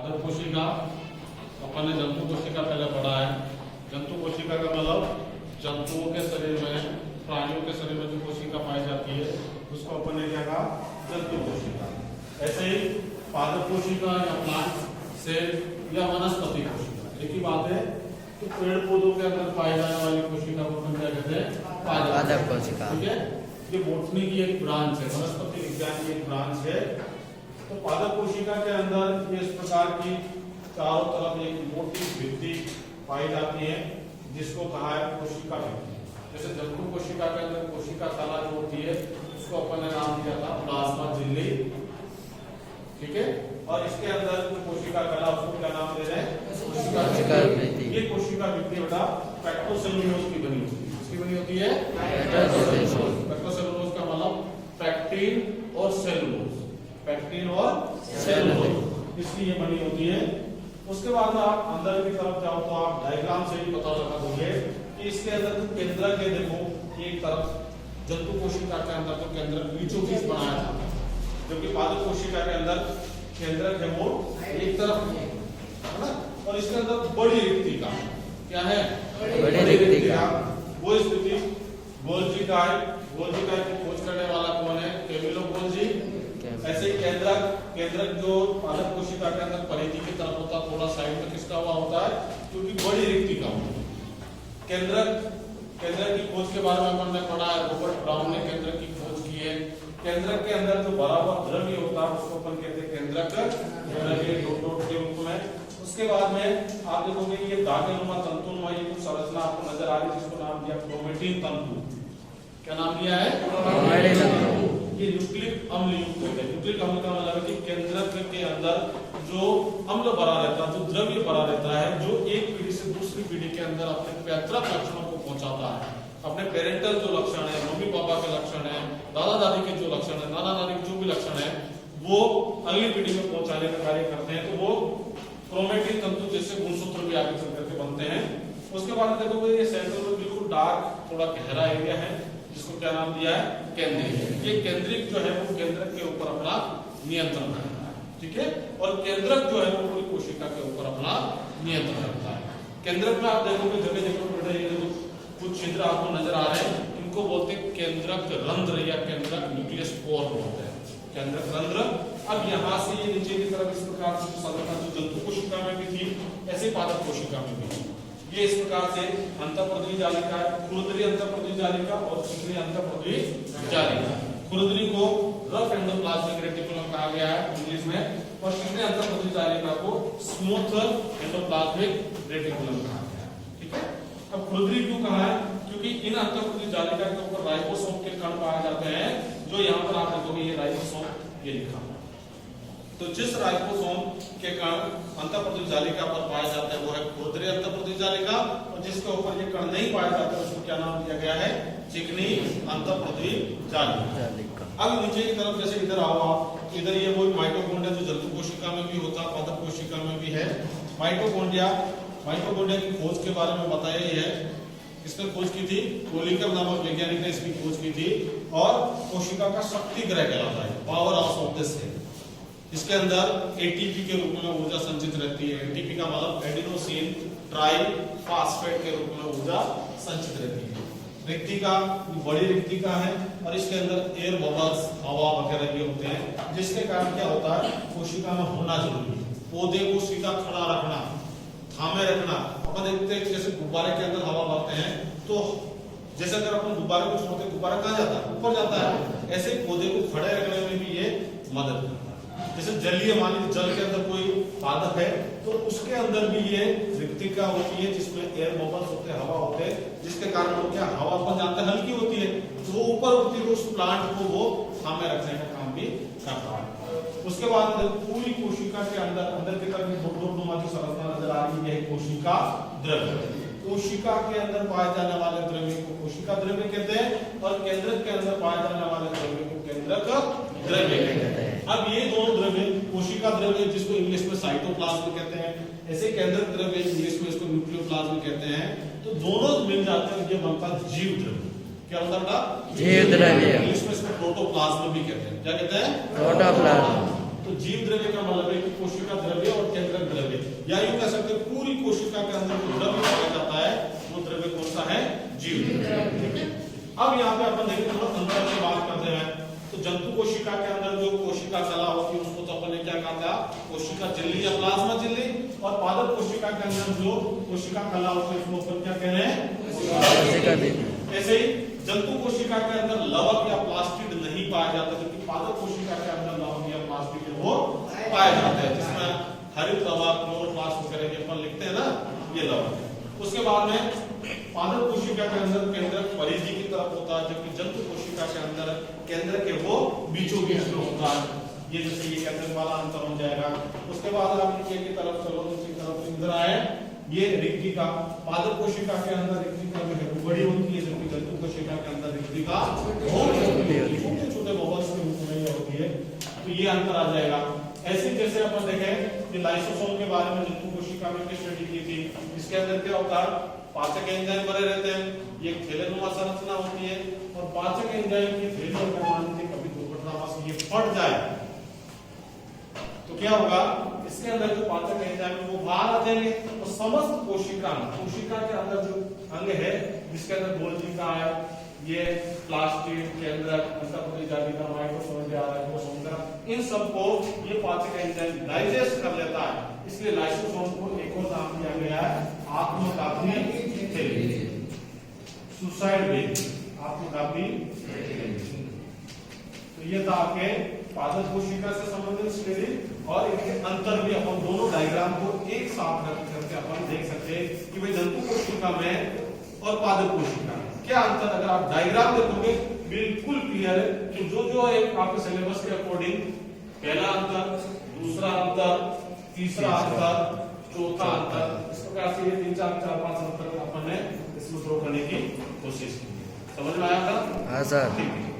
पादप कोशिका, अपन ने जंतु कोशिका पहले पढ़ा है। जंतु कोशिका का मतलब जंतुओं के शरीर में, प्राणियों के शरीर में जो कोशिका पाई जाती है उसको अपन ने क्या कहा, जंतु कोशिका। ऐसे ही पादप कोशिका या प्लांट सेल या वनस्पति कोशिका एक ही बात है। तो पेड़ पौधों के अंदर पाई जाने वाली कोशिका को अपन क्या कहते हैं, पादप कोशिका। ठीक है, ये बॉटनी की एक ब्रांच है, वनस्पति विज्ञान की एक ब्रांच है। तो पादप कोशिका के अंदर ये इस प्रकार की चारों तरफ एक मोटी भित्ति पाई जाती है जिसको कहा है कोशिका भित्ति। जैसे जंतु कोशिका के अंदर कोशिका कला जो होती है उसको अपन ने नाम दिया था प्लाज्मा झिल्ली, ठीक है। और इसके अंदर जो कोशिका कला उसको क्या नाम दे रहे हैं, कोशिका भित्ति। ये कोशिका भित्ति बेटा पेक्टोसेलुलोज की बनी होती है। किसकी बनी होती है, पेक्टोसेलुलोज का मतलब पेक्टिन और सेलुलोज, पेक्टिन और सेलुलोज इसकी ये बनी होती है। उसके बाद आप अंदर की तरफ जाओ तो आप डायग्राम से ही पता लगा दोगे कि इसके अंदर केंद्र के देखो एक तरफ जंतु कोशिका के अंदर तो केंद्र बीचों बीच बनाया जाता है, जबकि पादप कोशिका के अंदर केंद्रक है वो एक तरफ है ना। और इसके अंदर बड़ी रिक्तिका क्या है, बड़ी रिक्तिका। वो स्थिति गोल्जी का है। गोल्जी का की खोज करने वाला कौन है, कैमिलो गोल्जी। ऐसे केंद्रक जो पादप कोशिका के अंदर परिधि की तरफ होता है, थोड़ा साइड में किसका हुआ होता है, क्योंकि बड़ी रिक्तिका होती है। केंद्रक की खोज के बारे में अपन ने पढ़ा है, रॉबर्ट ब्राउन ने केंद्रक की खोज की है। केंद्रक के अंदर जो भरा हुआ द्रव्य होता है उसको अपन कहते हैं केंद्रक द्रव्य, डॉट के रूप में। उसके बाद में आप देखोगे ये धागेनुमा तंतुनुमा ये कुछ संरचना आपको नजर आ रही है जिसको नाम दिया क्रोमेटिन तंतु। क्या नाम दिया है, क्रोमेटिन तंतु। ये न्यूक्लिक अम्ल युक्त है। न्यूक्लिक अम्ल का मतलब है कि केंद्रक के अंदर जो अम्ल भरा रहता है, जो द्रव्य भरा रहता है, जो एक पीढ़ी से दूसरी पीढ़ी के अंदर अपने पैतृक लक्षणों को पहुंचाता है। अपने पेरेंटल जो लक्षण है, मम्मी पापा के लक्षण है, दादा दादी के जो लक्षण है, नाना नानी के जो भी लक्षण है वो अगली पीढ़ी में पहुंचाने का कार्य करते हैं। तो वो क्रोमेटिन तंतु जैसे गुणसूत्र भी आगे चल करके बनते हैं। उसके बाद देखोगे ये सेंट्रल में बिल्कुल डार्क थोड़ा गहरा एरिया है जिसको क्या नाम दिया है, केंद्रिक। ये केंद्रिक जो है वो केंद्रक के ऊपर अपना नियंत्रण करता है, ठीक है। और केंद्रक जो है वो पूरी कोशिका के ऊपर अपना नियंत्रण करता है। केंद्रक में आप देखोगे जगह जगह कुछ छिद्र आपको नजर आ रहे हैं, इनको बोलते हैं केंद्रक रंध्र या केंद्रक न्यूक्लियस पोर बोलते हैं, केंद्रक रंध्र। अब यहाँ से ये नीचे की तरफ इस प्रकार से संरचना जो जंतु कोशिका में भी थी ऐसे पादप कोशिका में भी ये इस प्रकार से अंतःपृथ्वी जालिका है, खुरदरी अंतःपृथ्वी जालिका और चिकनी अंतःपृथ्वी जालिका। खुरदरी को रफ एंडोप्लाज्मिक रेटिकुलम कहा गया है इंग्लिश में, और चिकनी अंतःपृथ्वी जालिका को स्मूथ एंडोप्लाज्मिक रेटिकुलम कहा गया है, ठीक है। अब खुरदरी क्यों कहा है, क्योंकि इन अंतःपृथ्वी जालिका के ऊपर राइबोसोम के कण पाए जाते हैं, जो यहाँ पर आप देखोगे ये राइबोसोम ये लिखा हुआ। तो जिस राइबोसोम के कण अंतःपृथ्वी जालिका पर पाए जाते हैं वो है खुरदरी अंतःपृथ्वी जालिका, और जिसके ऊपर ये कण नहीं पाए जाते उसको क्या नाम दिया गया है, चिकनी अंतःपृथ्वी जालिका। अब नीचे की तरफ जैसे इधर आओ आप, इधर ये वो माइटोकॉन्ड्रिया जो जंतु कोशिका में भी होता है, पादप कोशिका में भी है। माइटोकॉन्ड्रिया की खोज के बारे में बताया ही है। इसने खोज की थी, कोलिकर नामक वैज्ञानिक ने इसकी खोज की थी। और कोशिका का शक्ति ग्रह कहलाता है, power house of the cell. इसके अंदर एटीपी के रूप में ऊर्जा संचित रहती है। एटीपी का मतलब एडिनोसिन ट्राइफॉस्फेट के रूप में ऊर्जा संचित रहती है। रिक्तिका बड़ी रिक्तिका है और इसके अंदर एयर बबल्स हवा वगैरह भी होते हैं, जिसके कारण क्या होता है, कोशिका में होना जरूरी है। पौधे को सीधा खड़ा रखना, थामे रखना। अपन देखते हैं जैसे गुब्बारे के अंदर हवा भरते हैं तो जैसे अगर अपन गुब्बारे को छोड़ते हैं, गुब्बारा कहाँ जाता है, ऊपर जाता है। ऐसे पौधे को खड़े रखने में भी ये मदद करता है। जैसे जलीय मान लीजिए जल के अंदर कोई पादप है तो उसके अंदर भी ये रिक्तिका होती है जिसमें एयर बबल्स होते हैं, हवा होते हैं, जिसके कारण वो क्या हवा अपन जानते हैं हल्की होती है तो वो ऊपर उठती है, उस प्लांट को वो थामे रखने का काम भी करता है। उसके बाद पूरी कोशिका के अंदर की तरफ नुमा जो संरचना नजर आ रही है कोशिका द्रव्य। कोशिका के अंदर पाए जाने वाले द्रव्य को कोशिका द्रव्य कहते हैं और केंद्रक के अंदर पाए जाने वाले द्रव्य को केंद्रक द्रव्य कहते हैं। अब ये दोनों द्रव्य, कोशिका द्रव्य जिसको इंग्लिश में साइटोप्लाज्म कहते हैं, ऐसे केंद्रक द्रव्य इंग्लिश में इसको न्यूक्लियोप्लाज्म कहते हैं। तो दोनों मिल जाते हैं, ये बनता जीव द्रव्य। क्या बनता है? जीव द्रव्य। इंग्लिश में इसको प्रोटोप्लाज्म भी कहते हैं। क्या कहते हैं? प्रोटोप्लाज्म। तो जीव द्रव्य का मतलब है कि कोशिका द्रव्य और केंद्रक कोशिका झिल्ली या प्लाज्मा झिल्ली, और पादप कोशिका के अंदर जो कोशिका कला होती है उसको क्या कह रहे हैं? कोशिका झिल्ली। ऐसे ही जंतु कोशिका के अंदर लवक या प्लास्टिड नहीं पाया जाता, जबकि पादप कोशिका के अंदर लवक या प्लास्टिड वो पाया जाता है, जिसमें हरित लवक, क्लोरोप्लास्ट वगैरह के अपन लिखते हैं ना, ये लवक है। उसके बाद में पादप कोशिका के अंदर केंद्रक परिधि की तरफ होता है, जबकि जंतु कोशिका के अंदर केंद्रक के वो बीचों बीच में होता है। ये जैसे ये केंद्रक वाला अंतर हो जाएगा। उसके बाद आप नीचे की तरफ चलो, नीचे की तरफ इधर आए, ये रिक्तिका, पादप कोशिका के अंदर रिक्तिका जो है वो बड़ी होती है, जबकि जंतु कोशिका के अंदर रिक्तिका बहुत छोटी होती है, छोटे छोटे बबल्स के रूप में ये होती है। तो ये अंतर आ जाएगा। ऐसे जैसे अपन देखें कि लाइसोसोम के बारे में जंतु कोशिका में स्टडी की थी, इसके अंदर क्या होता है? पाचक एंजाइम भरे रहते हैं, ये थैलेनुमा संरचना होती है, और पाचक एंजाइम की थैली अगर मान लीजिए कभी दुर्घटनावश ये फट जाए तो क्या होगा? इसके अंदर जो पाचक एंजाइम है वो बाहर आ जाएंगे, और समस्त कोशिका के अंदर जो अंग है जिसके अंदर गोल्जिका है, ये प्लास्टिड, केंद्रक, अंतःपरिजालिका, माइटोकॉन्ड्रिया, राइबोसोम, इन सबको ये पाचक एंजाइम डाइजेस्ट कर लेता है। इसलिए लाइसोसोम को एक और नाम दिया गया है आत्मघाती थैली, सुसाइड बेबी, आत्मघाती थैली। तो ये था आपके पादप कोशिका से संबंधित स्टडी, और इनके अंतर भी अपन दोनों डायग्राम को एक साथ रख करके अपन देख सकते हैं कि भाई जंतु कोशिका में और पादप कोशिका में क्या अंतर। अगर आप डायग्राम देखोगे बिल्कुल क्लियर है कि जो एक आपके सिलेबस के अकॉर्डिंग पहला अंतर, दूसरा अंतर, तीसरा अंतर, चौथा अंतर, इस प्रकार से ये 3 4 5 अंतर अपन ने इसमें ड्रॉ करने की कोशिश की। समझ में आया था? हाँ सर। ठीक है।